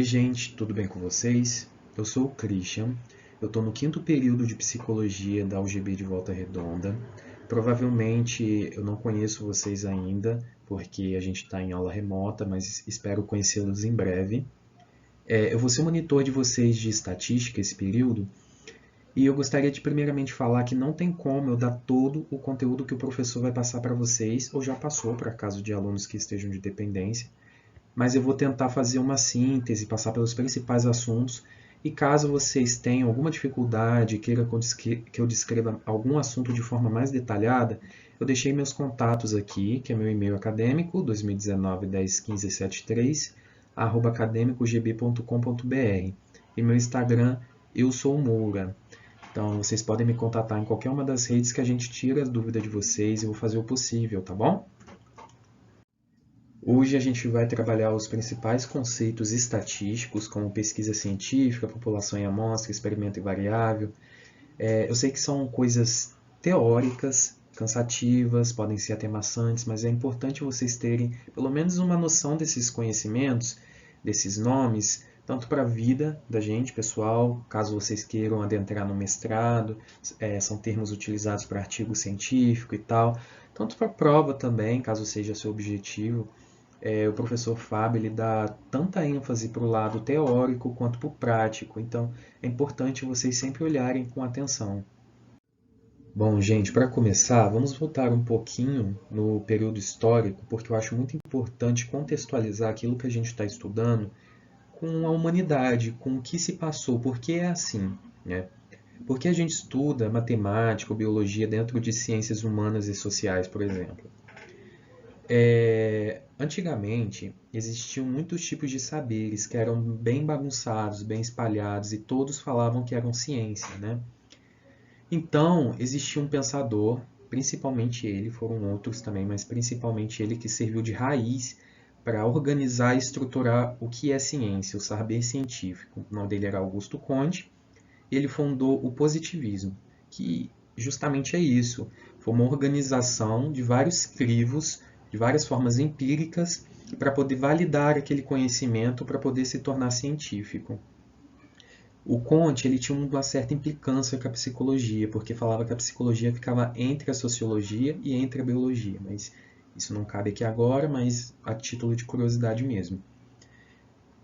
gente, tudo bem com vocês? Eu sou o Christian, eu estou no 5º período de Psicologia da UGB de Volta Redonda. Provavelmente eu não conheço vocês ainda, porque a gente está em aula remota, mas espero conhecê-los em breve. Eu vou ser monitor de vocês de estatística esse período, e eu gostaria de primeiramente falar que não tem como eu dar todo o conteúdo que o professor vai passar para vocês, ou já passou para caso de alunos que estejam de dependência, mas eu vou tentar fazer uma síntese, passar pelos principais assuntos, e caso vocês tenham alguma dificuldade, queira que eu descreva algum assunto de forma mais detalhada, eu deixei meus contatos aqui, que é meu e-mail acadêmico, 2019-10-15-73, @academicogb.com.br, e meu Instagram, eu sou Moura. Então, vocês podem me contatar em qualquer uma das redes que a gente tira as dúvidas de vocês e vou fazer o possível, tá bom? Hoje a gente vai trabalhar os principais conceitos estatísticos, como pesquisa científica, população em amostra, experimento e variável. Eu sei que são coisas teóricas, cansativas, podem ser até maçantes, mas é importante vocês terem pelo menos uma noção desses conhecimentos, desses nomes, tanto para a vida da gente, pessoal, caso vocês queiram adentrar no mestrado, são termos utilizados para artigo científico e tal, tanto para a prova também, caso seja seu objetivo. O professor Fábio ele dá tanta ênfase para o lado teórico quanto para o prático, então é importante vocês sempre olharem com atenção. Bom, gente, para começar, vamos voltar um pouquinho no período histórico, porque eu acho muito importante contextualizar aquilo que a gente está estudando com a humanidade, com o que se passou, porque é assim, né? Porque a gente estuda matemática ou biologia dentro de ciências humanas e sociais, por exemplo. Antigamente, existiam muitos tipos de saberes que eram bem bagunçados, bem espalhados, e todos falavam que eram ciência, né? Então, existia um pensador, principalmente ele, foram outros também, mas principalmente ele que serviu de raiz para organizar e estruturar o que é ciência, o saber científico. O nome dele era Augusto Comte, e ele fundou o positivismo, que justamente é isso, foi uma organização de vários crivos, de várias formas empíricas, para poder validar aquele conhecimento, para poder se tornar científico. O Comte ele tinha uma certa implicância com a psicologia, porque falava que a psicologia ficava entre a sociologia e entre a biologia, mas isso não cabe aqui agora, mas a título de curiosidade mesmo.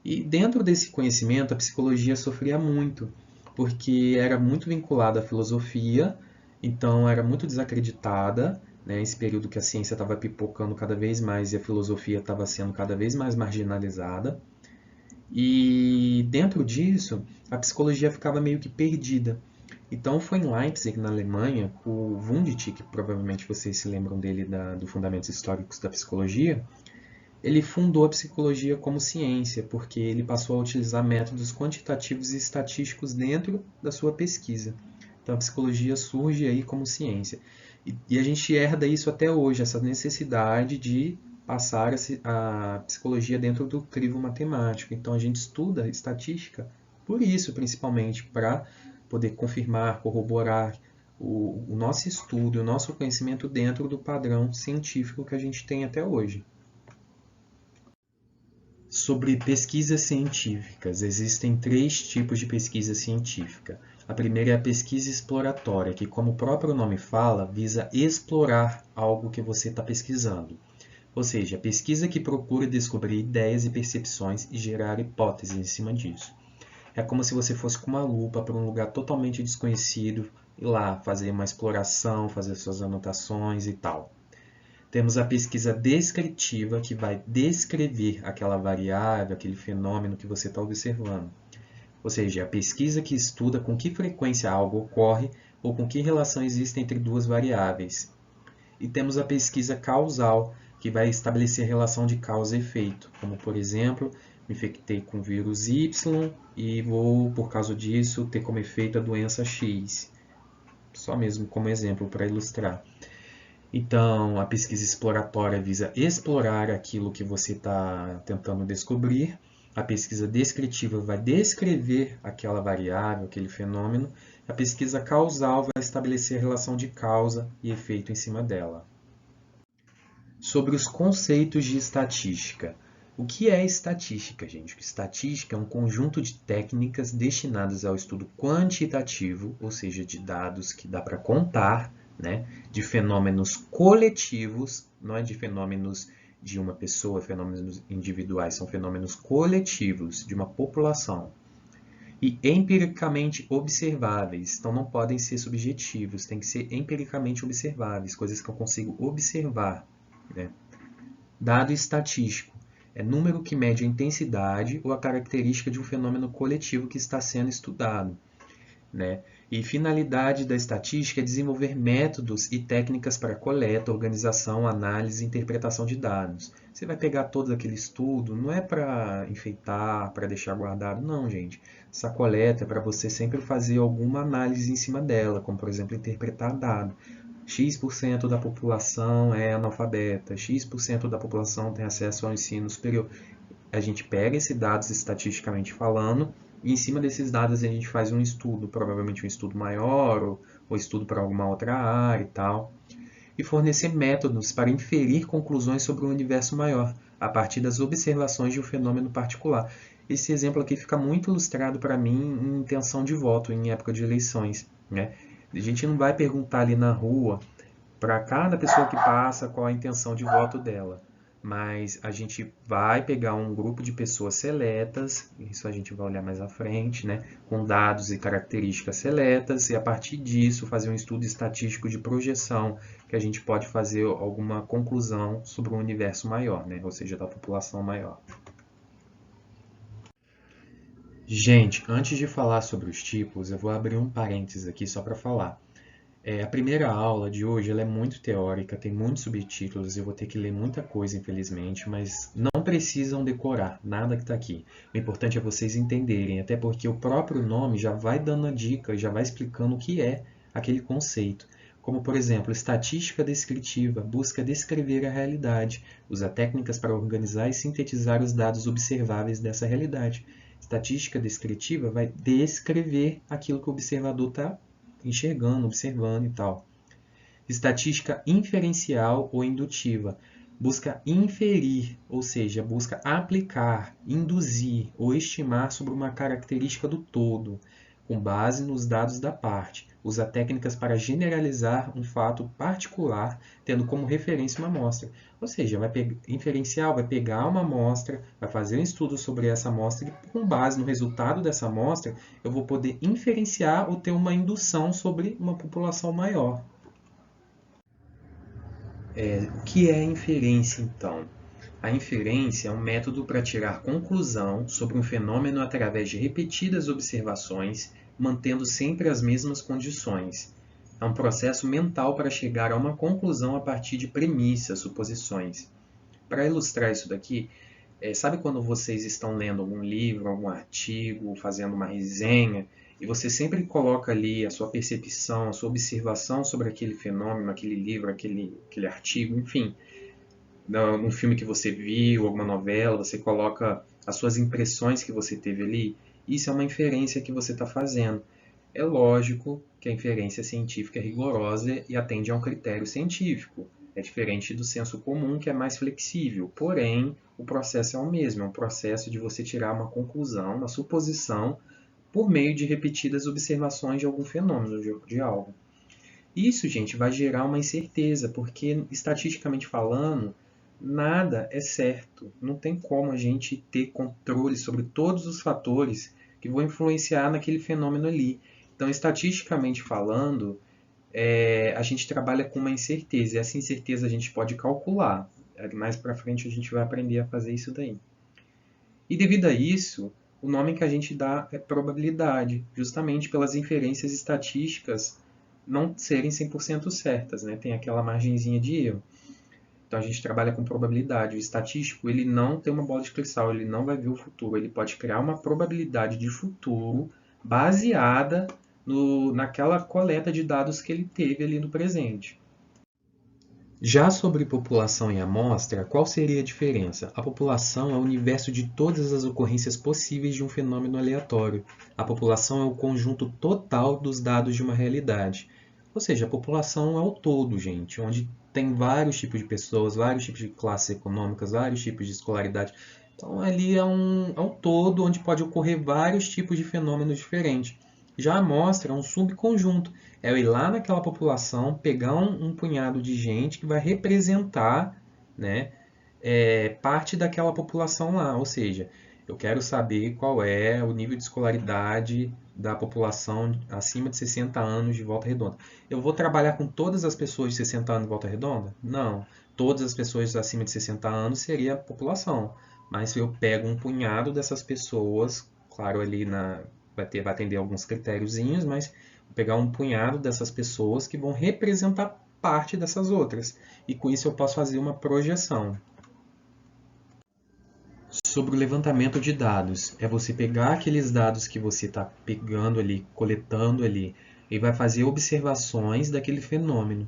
E dentro desse conhecimento, a psicologia sofria muito, porque era muito vinculada à filosofia, então era muito desacreditada, né, esse período que a ciência estava pipocando cada vez mais e a filosofia estava sendo cada vez mais marginalizada. E dentro disso, a psicologia ficava meio que perdida. Então foi em Leipzig, na Alemanha, o Wundt, que provavelmente vocês se lembram dele do Fundamentos Históricos da Psicologia, ele fundou a psicologia como ciência, porque ele passou a utilizar métodos quantitativos e estatísticos dentro da sua pesquisa. Então a psicologia surge aí como ciência. E a gente herda isso até hoje, essa necessidade de passar a psicologia dentro do crivo matemático. Então a gente estuda estatística por isso, principalmente, para poder confirmar, corroborar o nosso estudo, o nosso conhecimento dentro do padrão científico que a gente tem até hoje. Sobre pesquisas científicas, existem 3 tipos de pesquisa científica. A primeira é a pesquisa exploratória, que, como o próprio nome fala, visa explorar algo que você está pesquisando. Ou seja, a pesquisa que procura descobrir ideias e percepções e gerar hipóteses em cima disso. É como se você fosse com uma lupa para um lugar totalmente desconhecido e lá fazer uma exploração, fazer suas anotações e tal. Temos a pesquisa descritiva, que vai descrever aquela variável, aquele fenômeno que você está observando. Ou seja, a pesquisa que estuda com que frequência algo ocorre ou com que relação existe entre duas variáveis. E temos a pesquisa causal, que vai estabelecer a relação de causa e efeito, como por exemplo, me infectei com vírus Y e vou, por causa disso, ter como efeito a doença X. Só mesmo como exemplo para ilustrar. Então, a pesquisa exploratória visa explorar aquilo que você está tentando descobrir. A pesquisa descritiva vai descrever aquela variável, aquele fenômeno. A pesquisa causal vai estabelecer a relação de causa e efeito em cima dela. Sobre os conceitos de estatística. O que é estatística, gente? Estatística é um conjunto de técnicas destinadas ao estudo quantitativo, ou seja, de dados que dá para contar, né? De fenômenos coletivos, não é de fenômenos de uma pessoa, fenômenos individuais, são fenômenos coletivos de uma população. E empiricamente observáveis, então não podem ser subjetivos, tem que ser empiricamente observáveis, coisas que eu consigo observar, né? Dado estatístico é número que mede a intensidade ou a característica de um fenômeno coletivo que está sendo estudado, né? E finalidade da estatística é desenvolver métodos e técnicas para coleta, organização, análise e interpretação de dados. Você vai pegar todo aquele estudo, não é para enfeitar, para deixar guardado, não, gente. Essa coleta é para você sempre fazer alguma análise em cima dela, como, por exemplo, interpretar dado. X% da população é analfabeta, X% da população tem acesso ao ensino superior. A gente pega esses dados estatisticamente falando e em cima desses dados a gente faz um estudo, provavelmente um estudo maior ou estudo para alguma outra área e tal, e fornecer métodos para inferir conclusões sobre um universo maior, a partir das observações de um fenômeno particular. Esse exemplo aqui fica muito ilustrado para mim em intenção de voto, em época de eleições, né? A gente não vai perguntar ali na rua para cada pessoa que passa qual a intenção de voto dela. Mas a gente vai pegar um grupo de pessoas seletas, isso a gente vai olhar mais à frente, né, com dados e características seletas, e a partir disso fazer um estudo estatístico de projeção, que a gente pode fazer alguma conclusão sobre um universo maior, né, ou seja, da população maior. Gente, antes de falar sobre os tipos, eu vou abrir um parênteses aqui só para falar. A primeira aula de hoje ela é muito teórica, tem muitos subtítulos, eu vou ter que ler muita coisa, infelizmente, mas não precisam decorar nada que está aqui. O importante é vocês entenderem, até porque o próprio nome já vai dando a dica, já vai explicando o que é aquele conceito. Como, por exemplo, estatística descritiva, busca descrever a realidade, usa técnicas para organizar e sintetizar os dados observáveis dessa realidade. Estatística descritiva vai descrever aquilo que o observador está enxergando, observando e tal. Estatística inferencial ou indutiva busca inferir, ou seja, busca aplicar, induzir ou estimar sobre uma característica do todo, com base nos dados da parte. Usa técnicas para generalizar um fato particular, tendo como referência uma amostra. Ou seja, inferencial vai pegar uma amostra, vai fazer um estudo sobre essa amostra e, com base no resultado dessa amostra, eu vou poder inferenciar ou ter uma indução sobre uma população maior. O que é inferência, então? A inferência é um método para tirar conclusão sobre um fenômeno através de repetidas observações, mantendo sempre as mesmas condições. É um processo mental para chegar a uma conclusão a partir de premissas, suposições. Para ilustrar isso daqui, sabe quando vocês estão lendo algum livro, algum artigo, fazendo uma resenha, e você sempre coloca ali a sua percepção, a sua observação sobre aquele fenômeno, aquele livro, aquele artigo, enfim, num filme que você viu, alguma novela, você coloca as suas impressões que você teve ali, isso é uma inferência que você está fazendo. É lógico que a inferência científica é rigorosa e atende a um critério científico. É diferente do senso comum, que é mais flexível. Porém, o processo é o mesmo. É um processo de você tirar uma conclusão, uma suposição, por meio de repetidas observações de algum fenômeno, de algo. Isso, gente, vai gerar uma incerteza, porque, estatisticamente falando, nada é certo. Não tem como a gente ter controle sobre todos os fatores que vão influenciar naquele fenômeno ali. Então, estatisticamente falando, a gente trabalha com uma incerteza, e essa incerteza a gente pode calcular. Mais para frente a gente vai aprender a fazer isso daí. E devido a isso, o nome que a gente dá é probabilidade, justamente pelas inferências estatísticas não serem 100% certas, né? Tem aquela margenzinha de erro. Então a gente trabalha com probabilidade. O estatístico ele não tem uma bola de cristal, ele não vai ver o futuro, ele pode criar uma probabilidade de futuro baseada naquela coleta de dados que ele teve ali no presente. Já sobre população e amostra, qual seria a diferença? A população é o universo de todas as ocorrências possíveis de um fenômeno aleatório. A população é o conjunto total dos dados de uma realidade. Ou seja, a população é o todo, gente, onde tem vários tipos de pessoas, vários tipos de classes econômicas, vários tipos de escolaridade. Então, ali é um todo onde pode ocorrer vários tipos de fenômenos diferentes. Já a amostra é um subconjunto. É eu ir lá naquela população, pegar um punhado de gente que vai representar, né, parte daquela população lá. Ou seja, eu quero saber qual é o nível de escolaridade da população acima de 60 anos de Volta Redonda. Eu vou trabalhar com todas as pessoas de 60 anos de Volta Redonda? Não. Todas as pessoas acima de 60 anos seria a população. Mas eu pego um punhado dessas pessoas, claro, vai atender alguns critériozinhos, mas vou pegar um punhado dessas pessoas que vão representar parte dessas outras. E com isso eu posso fazer uma projeção. Sobre o levantamento de dados, é você pegar aqueles dados que você está pegando ali, coletando ali, e vai fazer observações daquele fenômeno.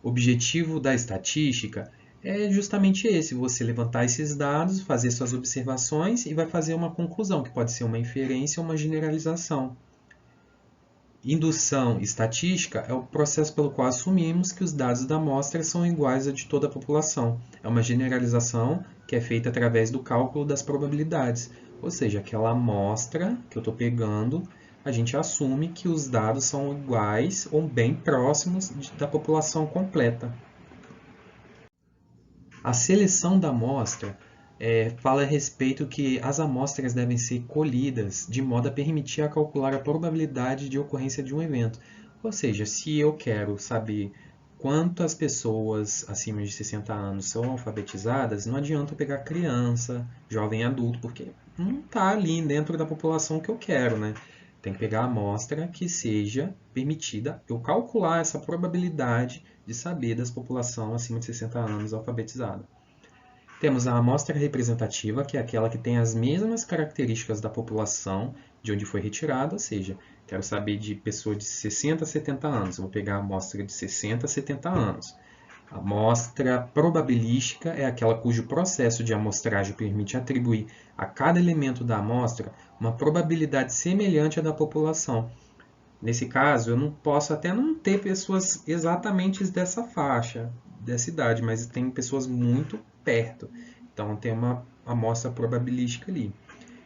O objetivo da estatística é justamente esse, você levantar esses dados, fazer suas observações e vai fazer uma conclusão, que pode ser uma inferência ou uma generalização. Indução estatística é o processo pelo qual assumimos que os dados da amostra são iguais a de toda a população. É uma generalização que é feita através do cálculo das probabilidades, ou seja, aquela amostra que eu estou pegando, a gente assume que os dados são iguais ou bem próximos da população completa. A seleção da amostra fala a respeito que as amostras devem ser colhidas de modo a permitir a calcular a probabilidade de ocorrência de um evento. Ou seja, se eu quero saber quantas pessoas acima de 60 anos são alfabetizadas, não adianta eu pegar criança, jovem adulto, porque não está ali dentro da população que eu quero, né? Tem que pegar a amostra que seja permitida eu calcular essa probabilidade de saber das população acima de 60 anos alfabetizada. Temos a amostra representativa, que é aquela que tem as mesmas características da população de onde foi retirada, ou seja, quero saber de pessoas de 60 a 70 anos, eu vou pegar a amostra de 60 a 70 anos. A amostra probabilística é aquela cujo processo de amostragem permite atribuir a cada elemento da amostra uma probabilidade semelhante à da população. Nesse caso, eu não posso até não ter pessoas exatamente dessa faixa, dessa idade, mas tem pessoas muito perto. Então, tem uma amostra probabilística ali.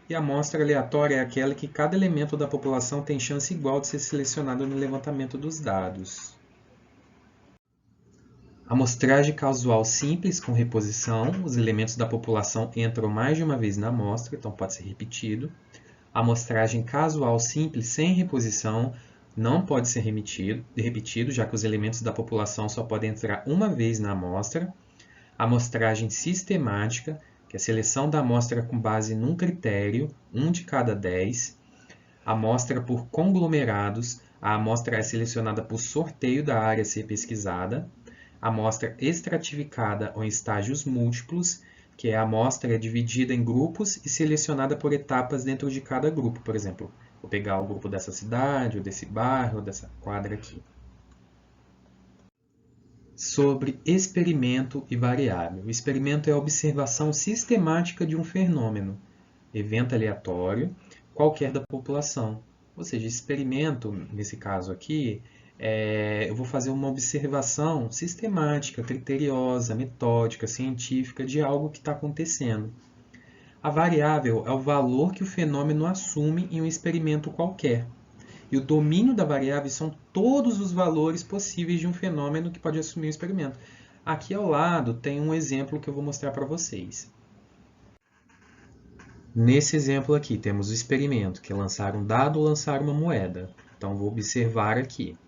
E a amostra aleatória é aquela que cada elemento da população tem chance igual de ser selecionado no levantamento dos dados. Amostragem casual simples com reposição. Os elementos da população entram mais de uma vez na amostra, então pode ser repetido. Amostragem casual simples sem reposição não pode ser repetido, já que os elementos da população só podem entrar uma vez na amostra. Amostragem sistemática, que é a seleção da amostra com base num critério, 1 de cada 10. Amostra por conglomerados, a amostra é selecionada por sorteio da área a ser pesquisada. Amostra estratificada ou em estágios múltiplos, que a amostra é dividida em grupos e selecionada por etapas dentro de cada grupo. Por exemplo, vou pegar o grupo dessa cidade, ou desse bairro, ou dessa quadra aqui. Sobre experimento e variável. O experimento é a observação sistemática de um fenômeno, evento aleatório, qualquer da população. Ou seja, experimento, nesse caso aqui, eu vou fazer uma observação sistemática, criteriosa, metódica, científica de algo que está acontecendo. A variável é o valor que o fenômeno assume em um experimento qualquer. E o domínio da variável são todos os valores possíveis de um fenômeno que pode assumir o experimento. Aqui ao lado tem um exemplo que eu vou mostrar para vocês. Nesse exemplo aqui temos o experimento, que é lançar um dado ou lançar uma moeda. Então vou observar aqui.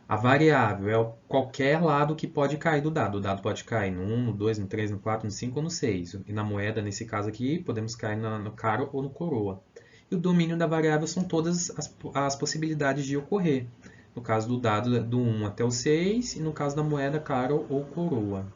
A variável é qualquer lado que pode cair do dado. O dado pode cair no 1, no 2, no 3, no 4, no 5 ou no 6. E na moeda, nesse caso aqui, podemos cair no caro ou no coroa. E o domínio da variável são todas as possibilidades de ocorrer. No caso do dado, do 1 até o 6, e no caso da moeda, caro ou coroa.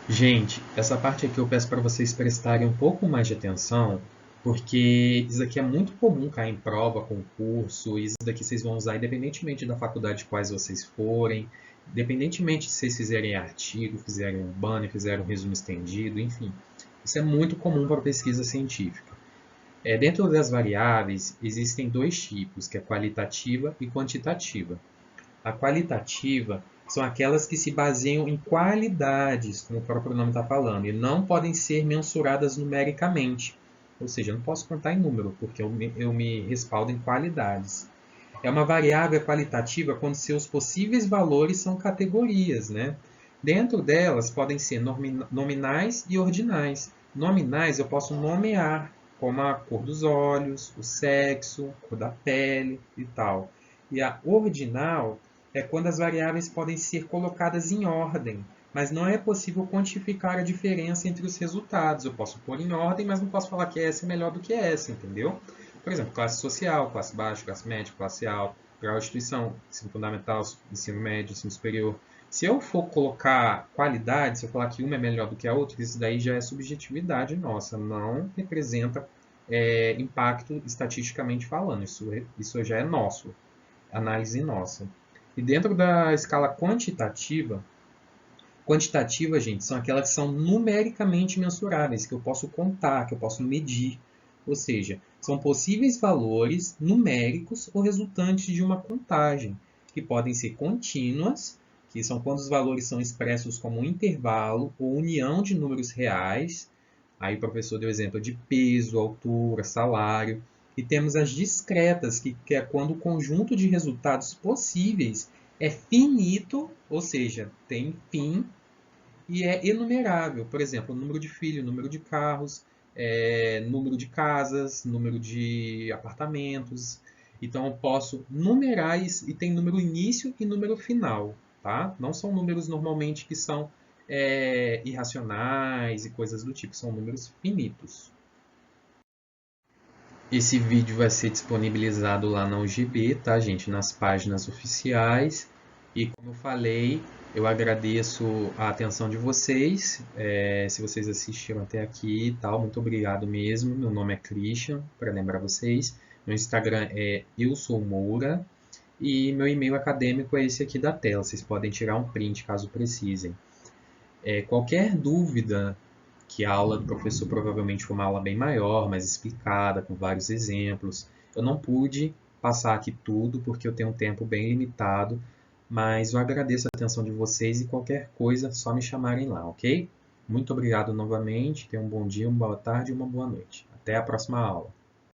Gente, essa parte aqui eu peço para vocês prestarem um pouco mais de atenção, porque isso aqui é muito comum cair em prova, concurso, e isso daqui vocês vão usar independentemente da faculdade de quais vocês forem, independentemente se vocês fizerem artigo, fizerem um banner, fizerem um resumo estendido, enfim. Isso é muito comum para pesquisa científica. Dentro das variáveis, existem dois tipos, que é qualitativa e quantitativa. A qualitativa são aquelas que se baseiam em qualidades, como o próprio nome está falando, e não podem ser mensuradas numericamente. Ou seja, eu não posso contar em número, porque eu me respaldo em qualidades. É uma variável qualitativa quando seus possíveis valores são categorias, né? Dentro delas podem ser nominais e ordinais. Nominais eu posso nomear, como a cor dos olhos, o sexo, a cor da pele e tal. E a ordinal é quando as variáveis podem ser colocadas em ordem, mas não é possível quantificar a diferença entre os resultados. Eu posso pôr em ordem, mas não posso falar que essa é melhor do que essa, entendeu? Por exemplo, classe social, classe baixa, classe média, classe alta, grau de instituição, ensino fundamental, ensino médio, ensino superior. Se eu for colocar qualidade, se eu falar que uma é melhor do que a outra, isso daí já é subjetividade nossa, não representa impacto estatisticamente falando, isso já é nosso, análise nossa. E dentro da escala quantitativa, gente, são aquelas que são numericamente mensuráveis, que eu posso contar, que eu posso medir. Ou seja, são possíveis valores numéricos ou resultantes de uma contagem, que podem ser contínuas, que são quando os valores são expressos como um intervalo ou união de números reais. Aí o professor deu exemplo de peso, altura, salário. E temos as discretas, que é quando o conjunto de resultados possíveis é finito, ou seja, tem fim e é enumerável. Por exemplo, número de filhos, número de carros, número de casas, número de apartamentos. Então, eu posso numerar e tem número início e número final. Tá? Não são números normalmente que são irracionais e coisas do tipo, são números finitos. Esse vídeo vai ser disponibilizado lá na UGB, tá, gente? Nas páginas oficiais. E como eu falei, eu agradeço a atenção de vocês. Se vocês assistiram até aqui e tal, muito obrigado mesmo. Meu nome é Christian, para lembrar vocês. Meu Instagram é eusoumoura. E meu e-mail acadêmico é esse aqui da tela. Vocês podem tirar um print caso precisem. Qualquer dúvida, que a aula do professor provavelmente foi uma aula bem maior, mais explicada, com vários exemplos. Eu não pude passar aqui tudo porque eu tenho um tempo bem limitado, mas eu agradeço a atenção de vocês e qualquer coisa, só me chamarem lá, ok? Muito obrigado novamente, tenham um bom dia, uma boa tarde e uma boa noite. Até a próxima aula.